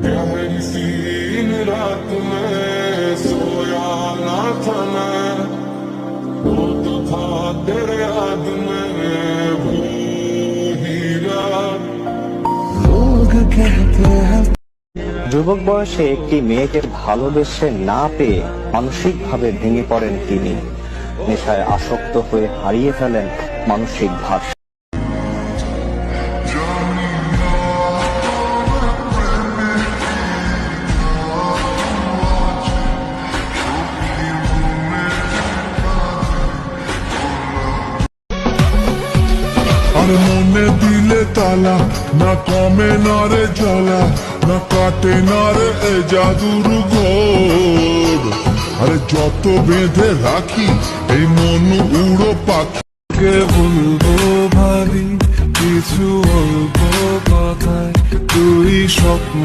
गहरी सी इन रात में सोया ना था मैं, वो तो था तेरे याद में वो हीरा। लोग कहते हैं যুবক বয়সে একটি মেয়েকে ভালোবেসে না পেয়ে মানসিকভাবে ভেঙে পড়েন তিনি। নেশায় আসক্ত হয়ে হারিয়ে ফেলেন মানসিক ভারসাম্য। আর মনে দিলে তালা, না কমে না রে জ্বালা, না কাটে না রে এ জাদুর ঘোর। আরে যত বেঁধে রাখি এই মন উড়ো পাখি। বলবো ভাবি কিছু অল্প কথায় তুই স্বপ্ন